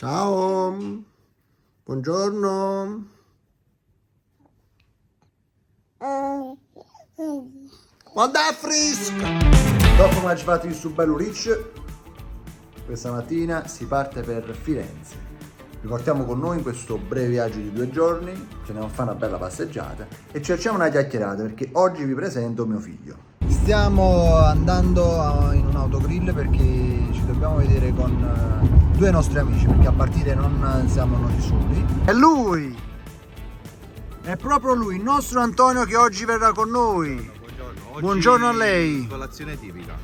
Ciao, buongiorno. Guarda fresca! Dopo che ci fate il su bello riccio, questa mattina si parte per Firenze. Vi portiamo con noi in questo breve viaggio di 2 giorni, ci andiamo a fare una bella passeggiata e ci facciamo una chiacchierata perché oggi vi presento mio figlio. Stiamo andando in un autogrill perché ci dobbiamo vedere con 2 nostri amici, perché a partire non siamo noi soli. È lui! È proprio lui, il nostro Antonio, che oggi verrà con noi. Buongiorno. Oggi Buongiorno a lei. Colazione tipica.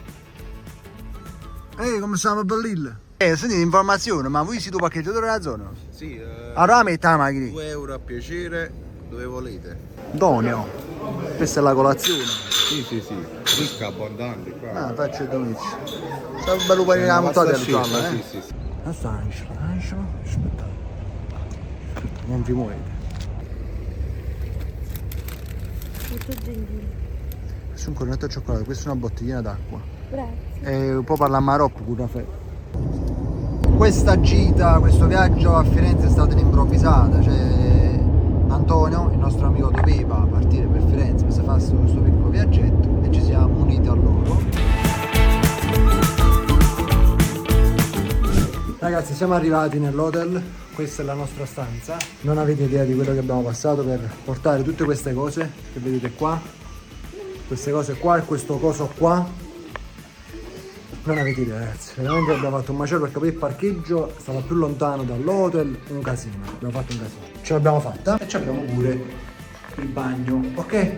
Ehi, come stiamo bellille? Sentite informazione, ma voi siete parcheggiatore della zona? Sì, Allora mette la macchina. 2 euro a piacere, dove volete. Antonio, questa è la colazione. Sì, ricca, abbondante qua. Ah, faccio il domizio. Stavo bello per la montata del giorno, Sì. Aspetta. Non vi muovete. Tutto gentile. Questo è un cornetto al cioccolato, questa è una bottiglina d'acqua. Grazie. E poi parla a Marocco con caffè. Questa gita, questo viaggio a Firenze è stato un'improvvisata, cioè Antonio, il nostro amico, doveva partire per Firenze per fare questo piccolo viaggetto e ci siamo uniti a loro. Ragazzi, siamo arrivati nell'hotel, questa è la nostra stanza. Non avete idea di quello che abbiamo passato per portare tutte queste cose che vedete qua, queste cose qua e questo coso qua. Non avete idea, ragazzi, veramente abbiamo fatto un macello perché poi il parcheggio stava più lontano dall'hotel, un casino, abbiamo fatto un casino. Ce l'abbiamo fatta e ci abbiamo pure il bagno, ok?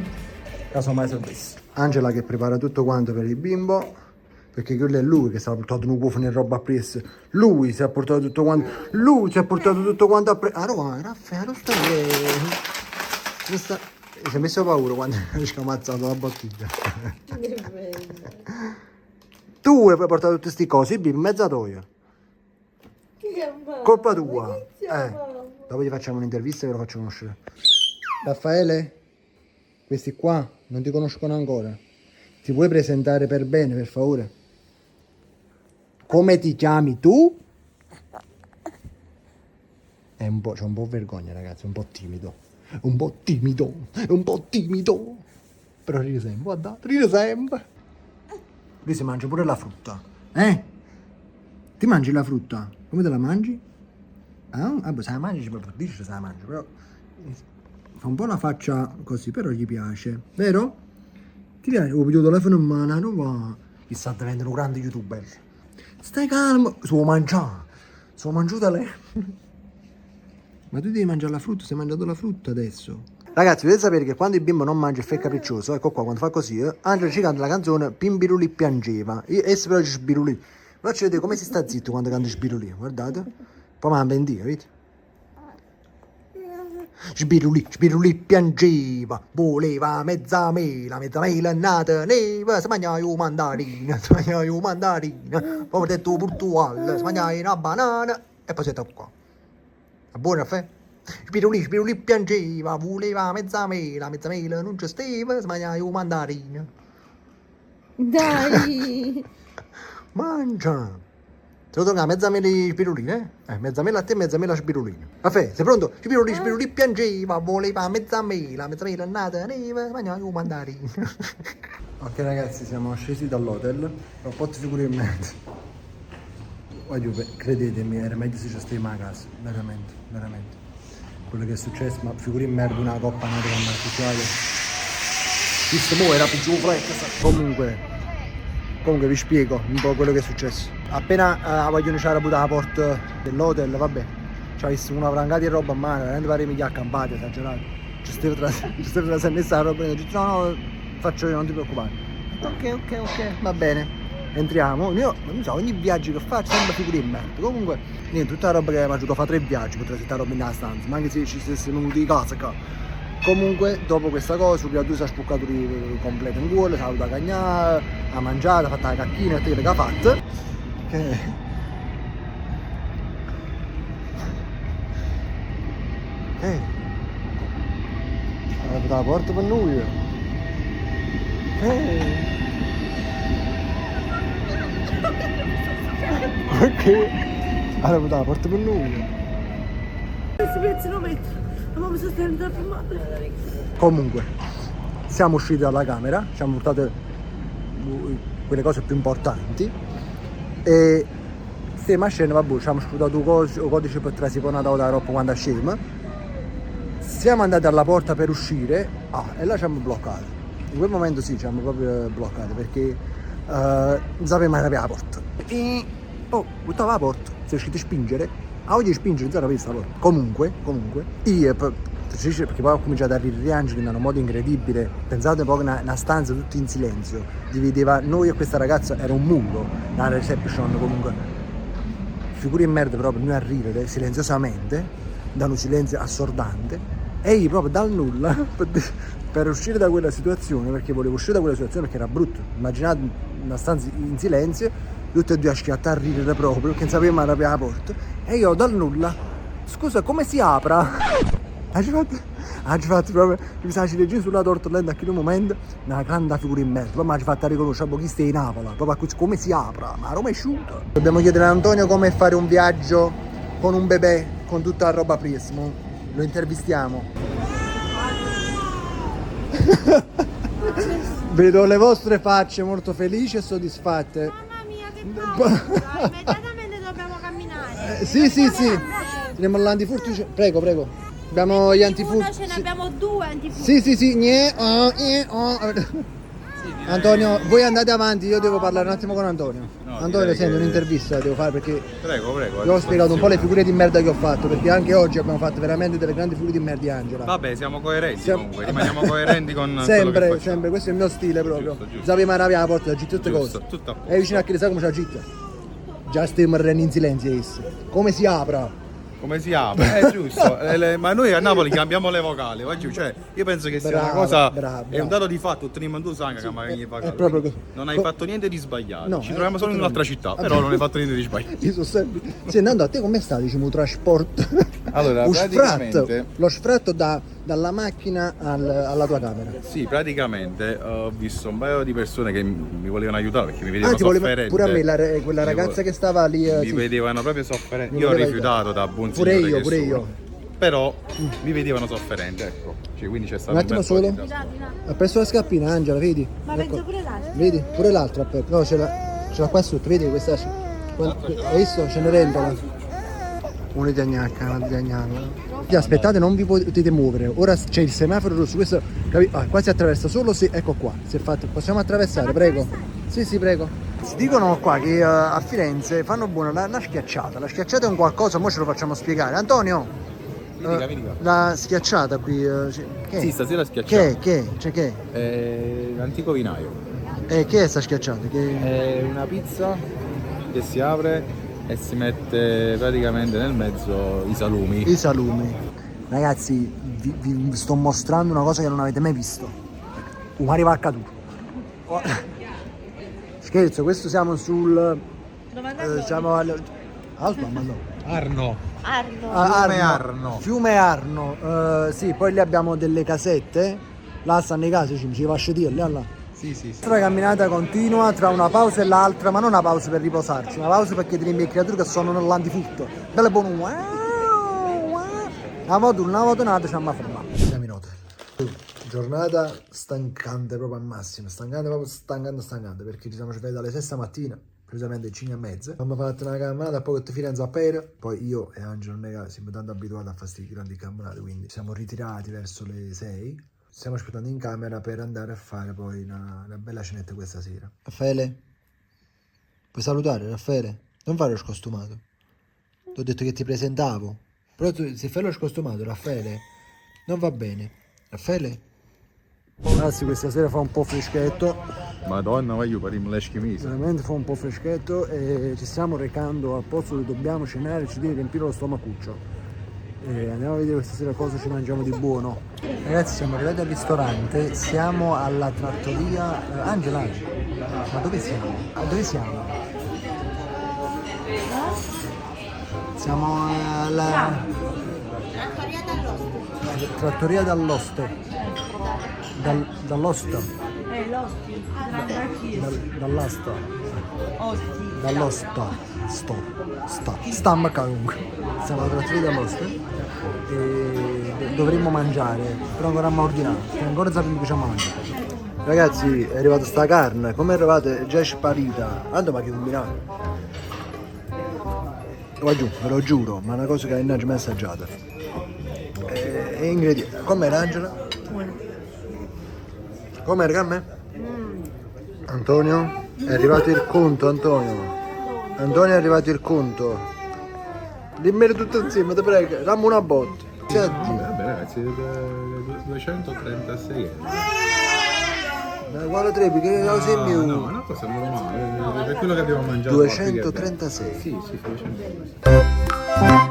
Casomai servizio. Angela che prepara tutto quanto per il bimbo, perché quello è lui che stava portando un cuofo e roba appresso. Lui si è portato tutto quanto, appresso. Ah no, Raffaele, si è messo paura quando ci ha ammazzato la bottiglia. Tu hai portato tutte queste cose, il bimbo in mezzo a toia. Colpa tua. Dopo gli facciamo un'intervista e ve lo faccio conoscere. Raffaele, questi qua non ti conoscono ancora. Ti puoi presentare per bene, per favore? Come ti chiami tu? C'è un po' vergogna, ragazzi, un po' timido. Però ride sempre, guardate, ride sempre. Lui si mangia pure la frutta. Ti mangi la frutta? Come te la mangi? Ah, se la mangi, ci puoi dire se la mangi, però fa un po' la faccia così, però gli piace, vero? Ti piace? Ho il telefono in mano, non va. Chi sta diventando un grande youtuber. Stai calmo, suo mangiare. Suo mangiuta lei. Ma tu devi mangiare la frutta, stai mangiando la frutta adesso. Ragazzi, dovete sapere che quando il bimbo non mangia e fa il capriccioso, ecco qua, quando fa così, Angelo ci canta la canzone Pimbiruli piangeva. E però ci sbirulì. Faccio vedere come si sta zitto quando canta sbirulì, guardate. Poi mi ha benedito, vedete? Sbirulì piangeva, voleva mezza mela è nata neva, si mangiava io mandarina, poi ho detto portuale, si mangiava una banana e poi siete qua. È buono caffè? Spirulì piangeva, voleva mezza mela non c'è steva, si mangiava io mandarina. Dai! Mangia! Se lo torna mezza mela di spiruline, mezza mela a te e mezza mela a spirulina. Caffè, sei pronto? Spirulì piangeva, voleva mezza mela è nata neva, si mangiava io mandarina. Ok ragazzi, siamo scesi dall'hotel, ho fatto figuramente. Voglio, credetemi, era meglio se ci stiamo a casa, veramente. Quello che è successo, ma figuri in merda una coppa nata con l'artificiale. Questo mo era più giù Comunque vi spiego un po' quello che è successo. Appena vogliono iniziare a buttare la porta dell'hotel, vabbè, ci ha visto una frangata di roba a mano, veramente pare mi accampate, esagerato. Ci stavo tra messa la roba e dice no, faccio io, non ti preoccupare. Ok, va bene. Entriamo, io non so, ogni viaggio che faccio sembra figure in merda. Comunque, niente, tutta la roba che mi ha aiutato a fare 3 viaggi, potrei settare roba nella stanza, ma anche se ci stessimo venuti di casa qua. Comunque, dopo questa cosa, subito a 2 si è spuccato completo in cuore, si è avuto a cagnare, ha mangiato, ha fatto la cacchina e te che ha fatto. Che... ha aperto la porta per noi. Ok. Allora, la porta per lui. Questi pezzi lo metto. Ma mi sono stata filmata. Comunque, siamo usciti dalla camera, ci hanno portato quelle cose più importanti e stiamo scena, vabbè, ci hanno sfruttato il codice per trasipare da Europa quando scema. Siamo andati alla porta per uscire, e là ci hanno bloccato. In quel momento sì, ci hanno proprio bloccato perché non sapevamo mai aprire la porta. E buttava la porta, si è riusciti a spingere, oggi spingere, non sapeva la porta. Comunque, io perché poi ho cominciato a ridere gli angeli in un modo incredibile. Pensate poi una stanza tutti in silenzio, divideva noi e questa ragazza, era un muro, la reception comunque, figure in merda proprio, noi a ridere silenziosamente, da un silenzio assordante, e io proprio dal nulla per uscire da quella situazione, perché volevo uscire da quella situazione perché era brutto. Immaginate una stanza in silenzio, tutti e due a schiattare a ridere proprio, perché non sapevamo aprire la porta, e io dal nulla, scusa, come si apra? Ha fatto proprio, mi sa ci leggi sulla tortoletta a quel momento, una grande figura in merda, poi mi ha fatto riconoscere chi stai in Napoli, proprio come si apre, ma Roma è asciutta. Dobbiamo chiedere a Antonio come fare un viaggio con un bebè, con tutta la roba Prismo, lo intervistiamo. Vedo le vostre facce molto felici e soddisfatte. Mamma mia, che paura! Immediatamente dobbiamo camminare. Sì. Andiamo all'antifurto, prego. Abbiamo gli antifurti. Ce ne abbiamo due antifurti. Sì. Antonio, voi andate avanti, io devo parlare un attimo con Antonio. No, Antonio, senti, che- un'intervista devo fare perché Prego. vi ho spiegato un po' le figure di merda che ho fatto, perché anche oggi abbiamo fatto veramente delle grandi figure di merda di Angela. Vabbè, siamo coerenti Siamo- comunque, rimaniamo coerenti con quello che Sempre, facciamo. questo è il mio stile proprio. Giusto. Sappiamo arrabbiare la porta, da tutte Giusto, cose. tutto a posto. E vicino a chi sa come c'ha gitta. Già stiamo morendo in silenzio adesso. Come si apra? Come si apre? È giusto, ma noi a Napoli cambiamo le vocali, oggi, cioè, io penso che sia una Bravo, cosa, bravo. è un dato di fatto, otteniamo in due sangue che magari È proprio così. non hai fatto niente di sbagliato, No, ci troviamo solo in un'altra città, Vabbè. però non hai fatto niente di sbagliato. Io sono sempre. Sì, andando a te come sta, diciamo, trasporto? Allora, Lo praticamente- sfratto, lo sfratto dalla macchina alla tua camera. Sì, praticamente ho visto un paio di persone che mi volevano aiutare perché mi vedevano Ti voleva sofferente. pure a me, quella ragazza che stava lì. Mi sì. vedevano proprio sofferente. Mi Io ho voleva rifiutato da buon Pure signore io, che pure sono. io. Però mi vedevano sofferente, ecco. Cioè, quindi c'è stato Un attimo bel po' solo. di disastro. Ha preso la scappina, Angela, vedi? Ma Ecco. penso pure l'altro. Vedi? Pure l'altra. No, ce l'ha qua sotto, vedi questa. Hai visto? Cenerentola. Una di gnacca, una di gnacca. Aspettate, non vi potete muovere. Ora c'è il semaforo rosso, questo qua si attraversa solo se. Ecco qua. Si è fatto. Possiamo attraversare, prego. Sì, prego. Si dicono qua che a Firenze fanno buona la schiacciata. La schiacciata è un qualcosa, ora ce lo facciamo spiegare. Antonio! Mi dica. La schiacciata qui. Che è? Sì, stasera schiacciamo. Che? Cioè che? L'antico vinaio. Che è sta schiacciata? È una pizza che si apre e si mette praticamente nel mezzo i salumi. I salumi. Ragazzi, vi sto mostrando una cosa che non avete mai visto. Un mare va accaduto. Scherzo, questo siamo sul. Siamo al. Arno. Arno. Fiume Arno. Sì, poi lì abbiamo delle casette. Là stanno i casi, ci faccio dirli, là. Sì. La nostra camminata continua tra una pausa e l'altra, ma non una pausa per riposarci, una pausa perché teniamo le creature che sono nell'antifurto. Belle buone. Una volta un'altra ci abbiamo fermato. Siamo in hotel. Giornata stancante proprio al massimo, stancante perché ci siamo svegliati alle 6 stamattina, precisamente 5:30. Abbiamo fatto una camminata a poco a Firenze a Pera, poi io e Angelo Nega siamo tanto abituati a fare queste grandi camminate, quindi siamo ritirati verso le 6. Stiamo aspettando in camera per andare a fare poi una bella cenetta questa sera. Raffaele? Puoi salutare, Raffaele? Non fare lo scostumato. Ti ho detto che ti presentavo. Però tu, se fai lo scostumato, Raffaele, non va bene. Raffaele? Ragazzi, questa sera fa un po' freschetto. Madonna, voglio parare le schimisi. Veramente fa un po' freschetto e ci stiamo recando al posto dove dobbiamo cenare e ci deve riempire lo stomacuccio. Andiamo a vedere questa sera cosa ci mangiamo di buono. Ragazzi, siamo arrivati al ristorante, siamo alla trattoria. Angela, ma dove siamo? Dove siamo? Siamo alla trattoria dall'Oste. Dall'Osto. L'osti. Dall'Osto. Dall'Osto. Stiamo comunque. Siamo alla trattoria da Mostra e dovremmo mangiare, però ancora non abbiamo ordinato, perché ancora sappiamo che ci mangiare. Ragazzi, è arrivata sta carne, come è arrivata è già sparita. Tanto ma che combinato? Qua giù, ve lo giuro, ma è una cosa che non ci ho mai assaggiata. E ingredienti. Com'era Angela? Com'era a me? Antonio? È arrivato il conto, Antonio. Antonio è arrivato il conto. Dimmelo tutto insieme, ti prego, dammi una botta. Senti. Vabbè ragazzi, 236 euro. Ma quale trepi? Che lo sei mio? No, una cosa normale, per quello che abbiamo mangiato. 236. Sì, 236.